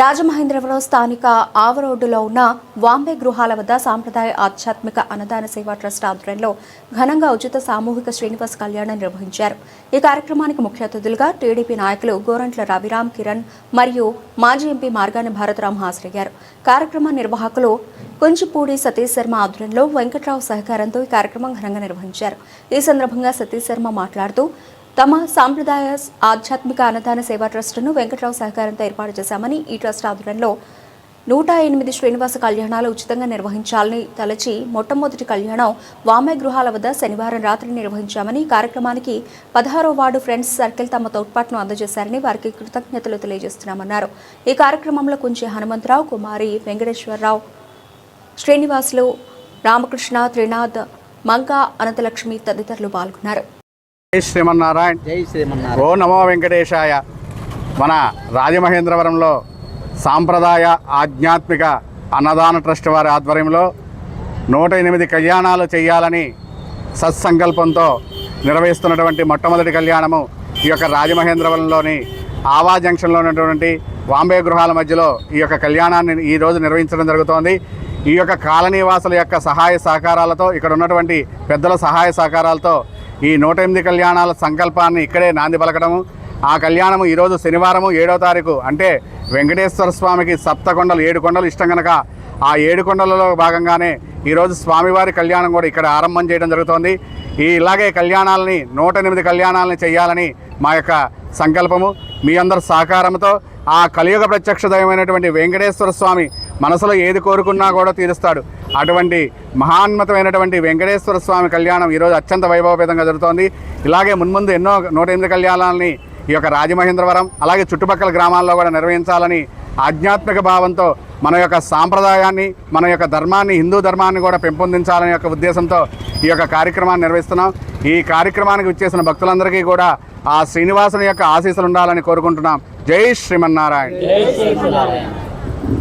రాజమహేంద్రవరం స్థానిక ఆవరోడ్డులో ఉన్న వాంబే గృహాల వద్ద సాంప్రదాయ ఆధ్యాత్మిక అన్నదాన సేవా ట్రస్ట్ ఆధ్వర్యంలో ఘనంగా ఉచిత సామూహిక శ్రీనివాస కళ్యాణం నిర్వహించారు. ఈ కార్యక్రమానికి ముఖ్య అతిథులుగా టీడీపీ నాయకులు గోరంట్ల రవిరామ్ కిరణ్ మరియు మాజీ ఎంపీ మార్గాని భారతరామ్ హాజరయ్యారు. కార్యక్రమ నిర్వాహకులు కుంచిపూడి సతీష్ శర్మ ఆధ్వర్యంలో వెంకట్రావు సహకారంతో ఈ కార్యక్రమం ఘనంగా నిర్వహించారు. ఈ సందర్భంగా సతీష్ శర్మ మాట్లాడుతూ తమ సాంప్రదాయ ఆధ్యాత్మిక అన్నదాన సేవా ట్రస్టును వెంకట్రావు సహకారంతో ఏర్పాటు చేశామని, ఈ ట్రస్ట్ ఆధ్వర్యంలో 108 శ్రీనివాస కళ్యాణాలు ఉచితంగా నిర్వహించాలని తలచి మొట్టమొదటి కళ్యాణం వాంబే గృహాల వద్ద శనివారం రాత్రి నిర్వహించామని, ఈ కార్యక్రమానికి 16వ వార్డు ఫ్రెండ్స్ సర్కిల్ తమ తోడ్పాటును అందజేశారని వారికి కృతజ్ఞతలు తెలియజేస్తున్నామన్నారు. ఈ కార్యక్రమంలో కుంచి హనుమంతరావు, కుమారి వెంకటేశ్వరరావు, శ్రీనివాసులు, రామకృష్ణ, త్రినాథ్, మంగా, అనంతలక్ష్మి తదితరులు పాల్గొన్నారు. జై శ్రీమన్నారాయణ. జై శ్రీమన్నారాయణ. ఓ నమో వెంకటేశాయ. మన రాజమహేంద్రవరంలో సాంప్రదాయ ఆధ్యాత్మిక అన్నదాన ట్రస్ట్ వారి ఆధ్వర్యంలో 108 కళ్యాణాలు చేయాలని సత్సంకల్పంతో నిర్వహిస్తున్నటువంటి మొట్టమొదటి కళ్యాణము ఈ యొక్క రాజమహేంద్రవరంలోని ఆవా జంక్షన్లో ఉన్నటువంటి వాంబే గృహాల మధ్యలో ఈ యొక్క కళ్యాణాన్ని ఈరోజు నిర్వహించడం జరుగుతోంది. ఈ యొక్క కాలనీవాసుల యొక్క సహాయ సహకారాలతో, ఇక్కడ ఉన్నటువంటి పెద్దల సహాయ సహకారాలతో ఈ 108 కళ్యాణాల సంకల్పాన్ని ఇక్కడే నాంది పలకడము. ఆ కళ్యాణము ఈరోజు శనివారము 7వ తారీఖు, అంటే వెంకటేశ్వర స్వామికి 7 కొండలు 7 కొండలు ఇష్టం కనుక ఆ 7 కొండలలో భాగంగానే ఈరోజు స్వామివారి కళ్యాణం కూడా ఇక్కడ ఆరంభం చేయడం జరుగుతోంది. ఇలాగే కళ్యాణాలని 108 కళ్యాణాలని చేయాలని మా యొక్క సంకల్పము. మీ అందరి సహకారంతో ఆ కలియుగ ప్రత్యక్ష దైవమైనటువంటి వెంకటేశ్వర స్వామి మనసులో ఏది కోరుకున్నా కూడా తీరుస్తాడు. అటువంటి మహాన్మతమైనటువంటి వెంకటేశ్వర స్వామి కళ్యాణం ఈరోజు అత్యంత వైభవపేతంగా జరుగుతోంది. ఇలాగే మున్ముందు ఎన్నో 108 కళ్యాణాలని ఈ యొక్క రాజమహేంద్రవరం అలాగే చుట్టుపక్కల గ్రామాల్లో కూడా నిర్వహించాలని ఆధ్యాత్మిక భావంతో మన యొక్క సాంప్రదాయాన్ని, మన యొక్క ధర్మాన్ని, హిందూ ధర్మాన్ని కూడా పెంపొందించాలనే యొక్క ఉద్దేశంతో ఈ యొక్క కార్యక్రమాన్ని నిర్వహిస్తున్నాం. ఈ కార్యక్రమానికి విచ్చేసిన భక్తులందరికీ కూడా ఆ శ్రీనివాసుని యొక్క ఆశీస్సులు ఉండాలని కోరుకుంటున్నాం. జై శ్రీమన్నారాయణ.